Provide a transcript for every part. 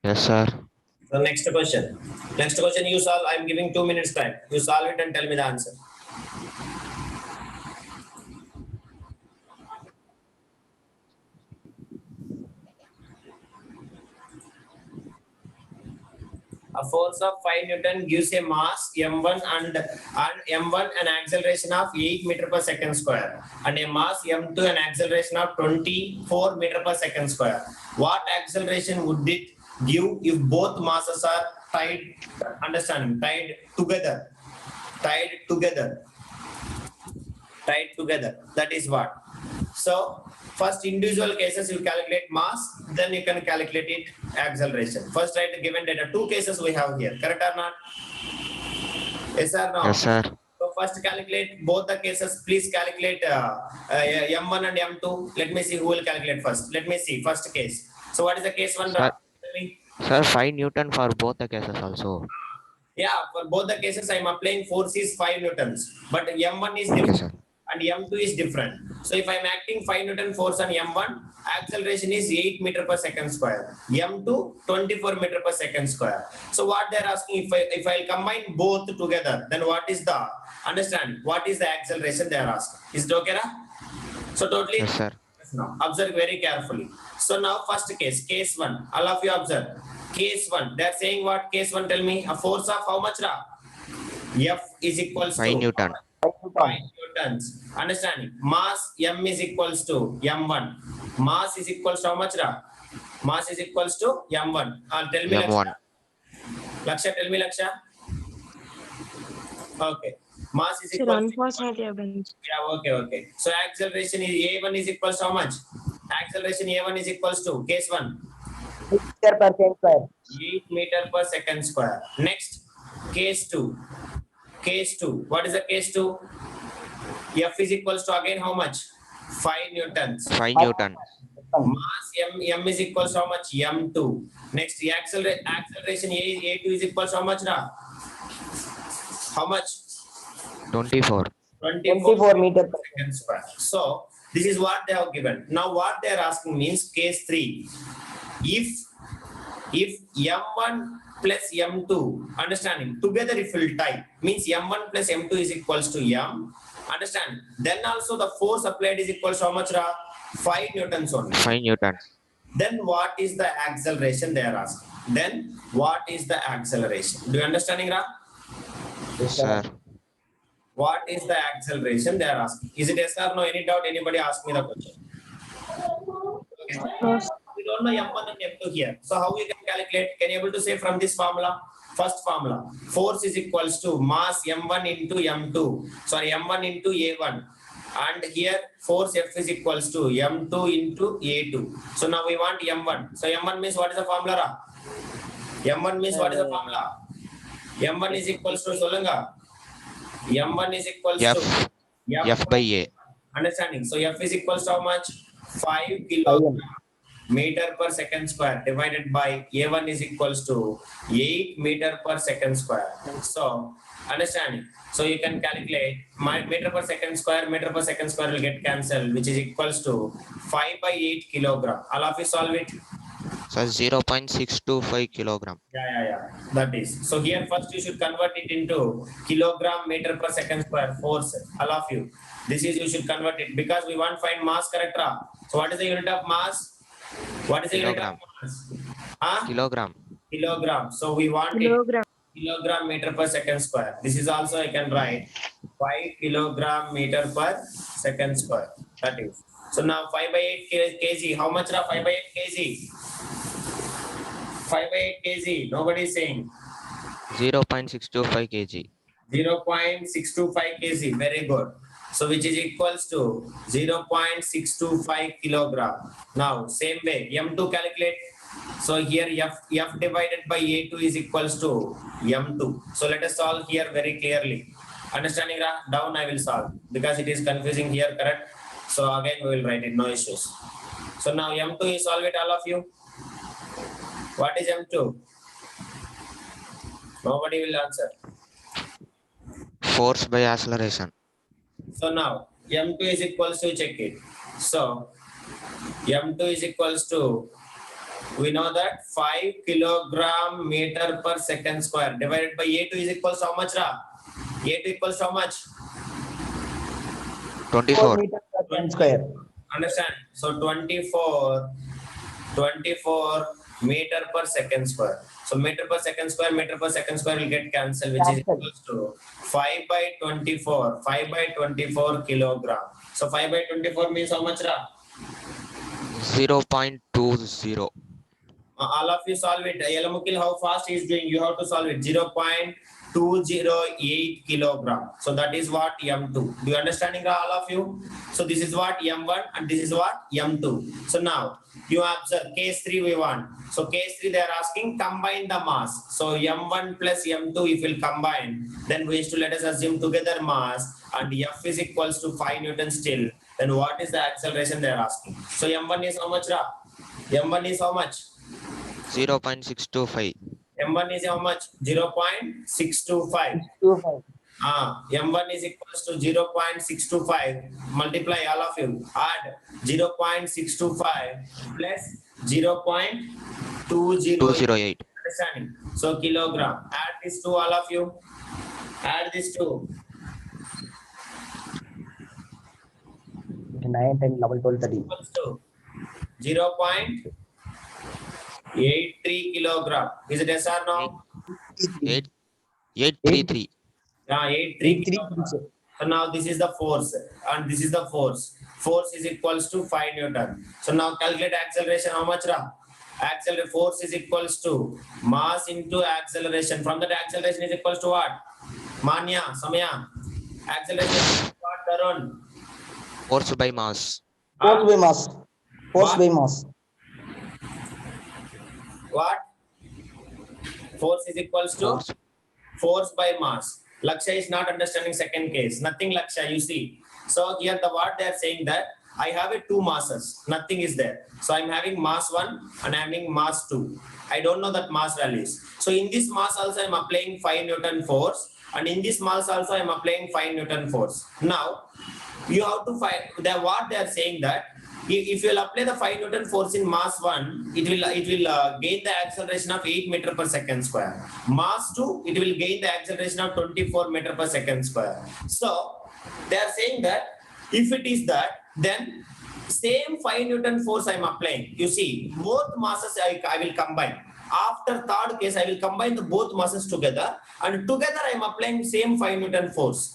Yes, sir. So next question. Next question you solve. I'm giving 2 minutes time. You solve it and tell me the answer. A force of 5 Newton gives a mass m1 and m1 an acceleration of 8 meter per second square and a mass m2 an acceleration of 24 meter per second square. What acceleration would it give if both masses are tied? Understanding? Tied together. Tied together. Tied together. That is what. So first individual cases you calculate mass, then you can calculate it acceleration. First write the given data. Two cases we have here. Correct or not? Yes or no? Yes, sir. So first calculate both the cases. Please calculate M1 and M2. Let me see who will calculate first. Let me see first case. So what is the case one? Sir, Tell me. sir, 5 Newton for both the cases also. Yeah, for both the cases I am applying force is 5 newtons, but M1 is Okay, different sir. and M2 is different. So if I am acting 5 Newton force on M1, acceleration is 8 meter per second square. M2, 24 meter per second square. So what they are asking, if I combine both together, then what is the, understand, what is the acceleration they are asking? Is it okay? So totally, Yes, sir. now observe very carefully. So now first case one, all of you observe. Case one, they are saying what? Case one, tell me, a force of how much ra? F is equals 5 to Newton. 5 newtons. Understanding? Mass M is equals to M1. Mass is equals to how much ra? Mass is equals to M1. Tell me Laksha. M1. Laksha, tell me Laksha. Okay. Mass is Sir, equals to, unfortunately, I've done. yeah, okay. So acceleration is A1 is equals to how much? Acceleration A1 is equals to case 1. meter per second square. 8 meter per second square. Next, case 2. Case 2. What is the case 2? F is equals to again how much? 5 newtons. 5 Newton. Mass M is equals to how much? M2. Next, the acceleration A2 is equals to how much? How much? 24. 24 meter per second square. So this is what they have given. Now what they are asking means case 3. If M1 plus M2, understanding, together if will tie, means M1 plus M2 is equals to M, understand, then also the force applied is equals to how much ra? 5 newtons only. 5 Newton. Then what is the acceleration they are asking? Then what is the acceleration? Do you understanding ra? Yes, sir. What is the acceleration they are asking? Is it yes or no? Any doubt? Anybody ask me the question? Okay. We don't know M1 and M2 here. So how we can calculate? Can you able to say from this formula? First formula, force is equals to mass M1 into M2. Sorry, M1 into A1. And here force F is equals to M2 into A2. So now we want M1. So M1 means what is the formula? M1 means what is the formula? M1 is equals to Solanga. M1 is equals F. to F by A. Understanding. So F is equals to how much? 5 kilogram meter per second square divided by A1 is equals to 8 meter per second square. So understanding. So you can calculate my meter per second square will get cancelled, which is equals to 5 by 8 kilogram. All of you solve it. So 0.625 kilogram. Yeah. That is. So here first you should convert it into kilogram meter per second square force. All of you. This is you should convert it because we want to find mass, correct? So what is the unit of mass? What is the unit of mass? Kilogram. Kilogram. So we want Kilogram. it kilogram meter per second square. This is also I can write 5 kilogram meter per second square. That is. So now 5 by 8 kg. How much? 5 by 8 kg. 5 by 8 kg. Nobody is saying. 0.625 kg. 0.625 kg. Very good. So which is equals to 0.625 kilogram. Now same way M2 calculate. So here F divided by A2 is equals to M2. So let us solve here very clearly. Understanding down I will solve because it is confusing here, correct? So again we will write it, no issues. So now M2 is solve it all of you. What is M2? Nobody will answer. Force by acceleration. So now M2 is equals to, check it. So M2 is equals to We know that 5 kilogram meter per second square divided by A2 is equals to how much, Ra? A2 equals to how much? 24. meters per second square. Understand? So 24 meter per second square. So meter per second square will get cancelled, which is Cancelled. equals to 5 by 24 kilogram. So 5 by 24 means how much, Ra? 0.20. All of you solve it. Yalamukil, how fast he is doing? You have to solve it. 0.208 kilogram. So that is what M2. Do you understanding, all of you? So this is what M1 and this is what M2. So now you observe case 3 we want. So case 3 they are asking combine the mass. So M1 plus M2 if we'll combine, then we used to let us assume together mass and F is equals to 5 Newton still. Then what is the acceleration they are asking? So M1 is how much, Ra? M1 is how much? 0.625. M1 is how much? 0.625. 25. M1 is equals to 0.625. Multiply all of you. Add 0.625 plus 0.208. 208. Understanding? So kilogram. Add this to all of you. Add this to 9, 10, 11, 12, 13. equals to 0.83 kilogram. Is it yes or no? 833. Yeah, 83 kilogram. So now this is the force and this is the force. Force is equals to 5 Newton. So now calculate acceleration. How much, Ra? Accelerate force is equals to mass into acceleration. From that acceleration is equals to what? Manya, Samaya. Acceleration is what, Tarun? Force by mass. Force by mass. Force by mass. What? Force is equals to force by mass. Laksha is not understanding second case. Nothing, Laksha, you see. So here the what they are saying that I have a two masses. Nothing is there. So I'm having mass 1 and I'm having mass 2. I don't know that mass values. So in this mass also I'm applying 5 Newton force. And in this mass also I'm applying 5 Newton force. Now you have to find that what they are saying that if you will apply the 5 Newton force in mass 1, it will gain the acceleration of 8 meter per second square. Mass 2, it will gain the acceleration of 24 meter per second square. So they are saying that if it is that, then same 5 Newton force I am applying. You see, both masses I will combine. After third case, I will combine the both masses together, and together I am applying same 5 Newton force.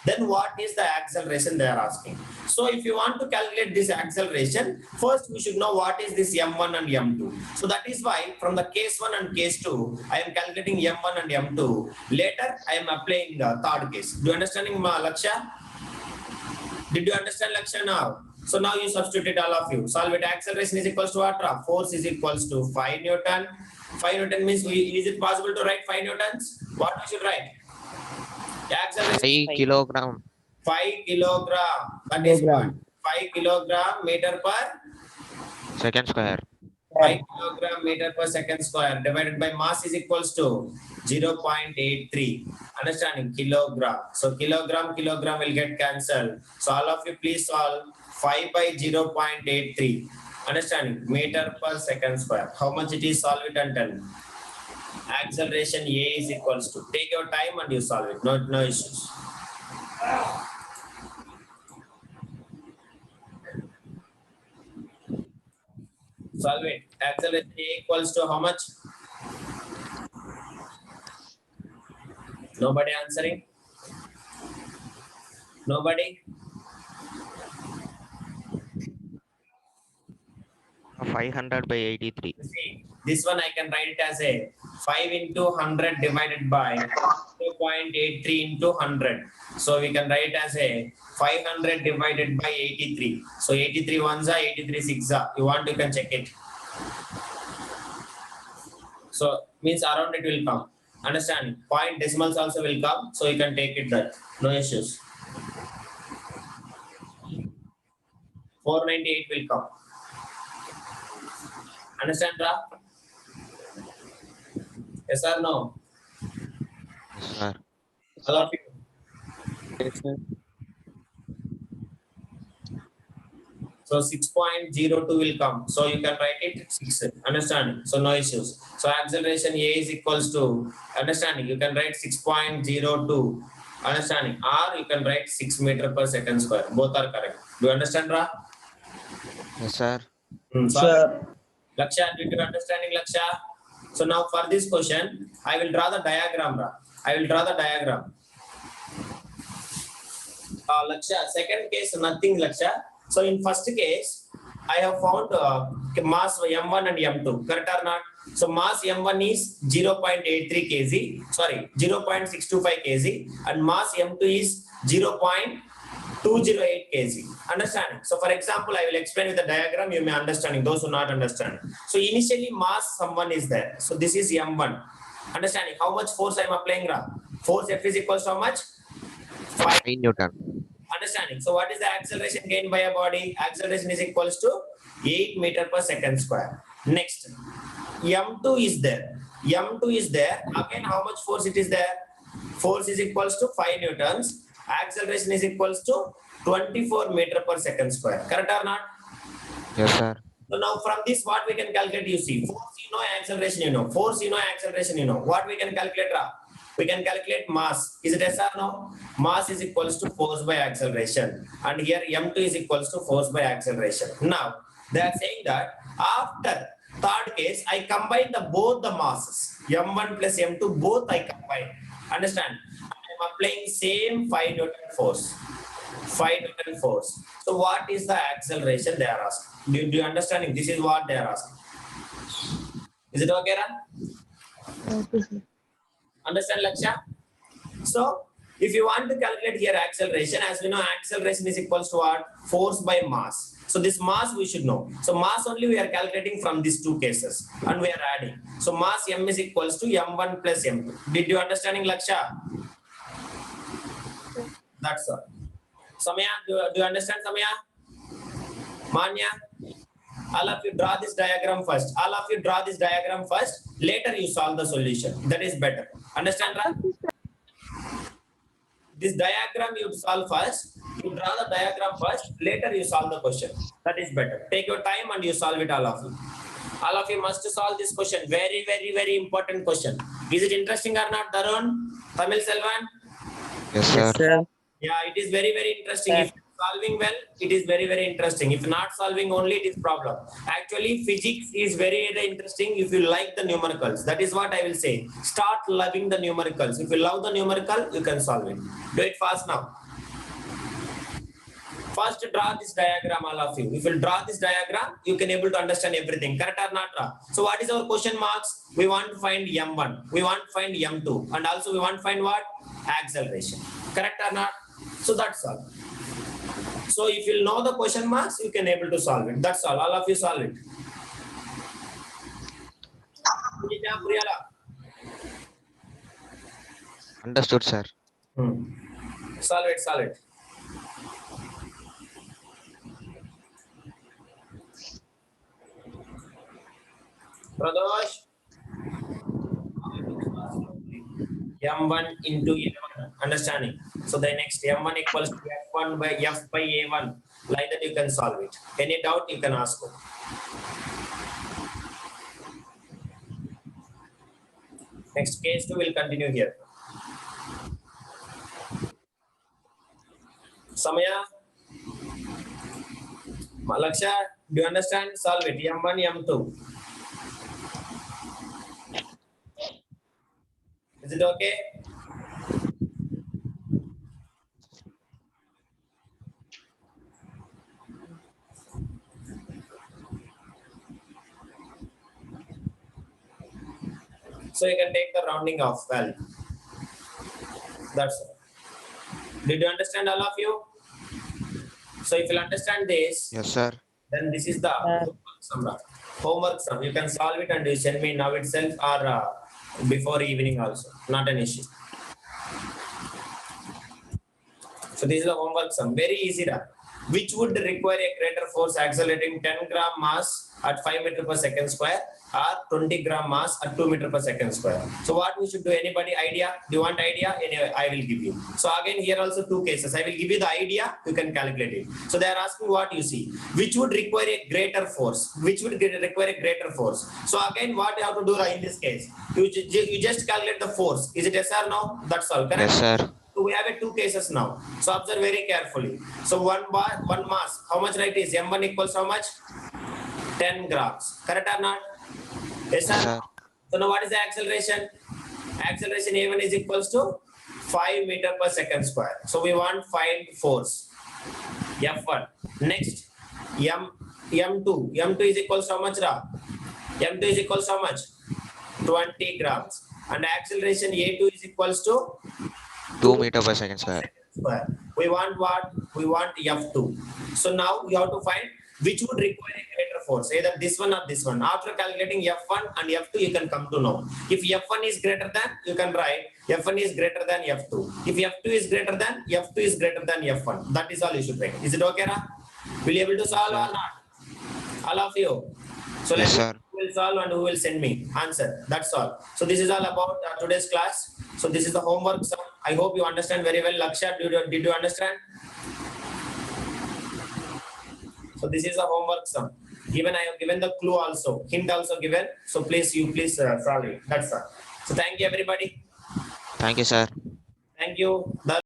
Then what is the acceleration they are asking? So if you want to calculate this acceleration, first we should know what is this M1 and M2. So that is why from the case 1 and case 2, I am calculating M1 and M2. Later, I am applying the third case. Do you understanding, Laksha? Did you understand, Laksha, now? So now you substitute all of you. Solve it. Acceleration is equals to what? Force is equals to 5 Newton. 5 Newton means, is it possible to write 5 Newtons? What we should write? Acceleration. 5 kilogram. 5 kilogram. That is what? 5 kilogram meter per Second square. 5 kilogram meter per second square divided by mass is equals to 0.83. Understanding? Kilogram. So kilogram will get cancelled. So all of you please solve 5 by 0.83. Understanding? Meter per second square. How much it is? Solve it and tell me. Acceleration A is equals to. Take your time and you solve it. No issues. Solve it. Acceleration A equals to how much? Nobody answering? Nobody? 500 by 83. See, this one I can write it as a 5 into 100 divided by 2.83 into 100. So we can write as a 500 divided by 83. So 83 ones are 83 six are. You want, you can check it. So means around it will come. Understand? Point decimals also will come. So you can take it that. No issues. 498 will come. Understand, Ra? Yes or no? Yes, sir. All of you. Yes, sir. So 6.02 will come. So you can write it 6. Understanding? So no issues. So acceleration A is equals to, understanding? You can write 6.02. Understanding? Or you can write 6 meter per second square. Both are correct. Do you understand, Ra? Yes, sir. Sir. Laksha, did you understanding, Laksha? So now for this question, I will draw the diagram, Ra. I will draw the diagram. Laksha, second case, nothing, Laksha. So in first case, I have found mass M1 and M2, correct or not? So mass M1 is 0.83 kg, sorry, 0.625 kg, and mass M2 is 0.208 kg. Understanding? So for example, I will explain with the diagram, you may understanding, those who not understand. So initially mass M1 is there. So this is M1. Understanding how much force I am applying, Ra? Force F is equals to how much? 5 Newton. Understanding. So what is the acceleration gained by a body? Acceleration is equals to 8 meter per second square. Next, M2 is there. M2 is there. Again, how much force it is there? Force is equals to 5 newtons. Acceleration is equals to 24 meter per second square. Correct or not? Yes, sir. So now from this, what we can calculate? You see, force you know, acceleration you know. Force you know, acceleration you know. What we can calculate? We can calculate mass. Is it yes or no? Mass is equals to force by acceleration. And here M2 is equals to force by acceleration. Now, they are saying that after third case, I combine both the masses. M1 plus M2, both I combine. Understand? I am applying same 5 Newton force. 5 Newton force. So what is the acceleration they are asking? Do you understanding? This is what they are asking. Is it okay, Ran? Understand, Laksha? So, if you want to calculate here acceleration, as we know, acceleration is equals to what? Force by mass. So, this mass we should know. So, mass only we are calculating from these two cases and we are adding. So, mass M is equals to M1 plus M2. Did you understanding, Laksha? That's all. Samaya, do you understand, Samaya? Manya? All of you draw this diagram first. All of you draw this diagram first. Later you solve the solution. That is better. Understand, Ra? This diagram you solve first. You draw the diagram first. Later you solve the question. That is better. Take your time and you solve it, all of you. All of you must solve this question. Very, very, very important question. Is it interesting or not, Darun? Tamil Selvan? Yes, sir. Yeah, it is very, very interesting. If solving well, it is very, very interesting. If not solving only, it is problem. Actually, physics is very, very interesting if you like the numericals. That is what I will say. Start loving the numericals. If you love the numerical, you can solve it. Do it fast now. First, draw this diagram, all of you. If you draw this diagram, you can able to understand everything. Correct or not? So, what is our question marks? We want to find M1. We want to find M2. And also, we want to find what? Acceleration. Correct or not? So, that's all. So if you know the question marks, you can able to solve it. That's all. All of you solve it. Understood, sir. Solve it, solve it. Pradosh. M1 into 11. Understanding? So the next M1 equals to F1 by F by A1. Like that you can solve it. Any doubt you can ask. Next case 2 will continue here. Samaya? Malaksha, do you understand? Solve it. M1, M2. Is it okay? So you can take the rounding off value. That's all. Did you understand, all of you? So if you understand this, Yes, sir. then this is the homework sum. You can solve it and you send me now itself or before evening also. Not an issue. So this is the homework sum. Very easy. which would require a greater force accelerating 10 gram mass at 5 meter per second square or 20 gram mass at 2 meter per second square. So what we should do? Anybody idea? Do you want idea? Anyway, I will give you. So again, here also two cases. I will give you the idea. You can calculate it. So they are asking what you see, which would require a greater force, which would require a greater force. So again, what you have to do in this case? You just calculate the force. Is it yes or no? That's all. Correct? Yes, sir. So we have two cases now. So observe very carefully. So one mass, how much right is M1 equals how much? 10 grams. Correct or not? Yes, sir. Yes, sir. So now what is the acceleration? Acceleration A1 is equals to 5 meter per second square. So we want find force. F1. Next, M2. M2 is equals to how much? M2 is equals to how much? 20 grams. And acceleration A2 is equals to 2 meter per second square. We want what? We want F2. So now you have to find which would require a greater force, either this one or this one. After calculating F1 and F2, you can come to know. If F1 is greater than, you can write F1 is greater than F2. If F2 is greater than, F2 is greater than F1. That is all you should write. Is it okay, Ra? Will you able to solve or not? All of you. So Yes, let's sir. who will solve and who will send me answer. That's all. So this is all about today's class. So this is the homework sum. I hope you understand very well. Laksha, did you understand? So this is a homework sum. Even I have given the clue also, hint also given. So please solve it. That's all. So thank you everybody. Thank you, sir. Thank you.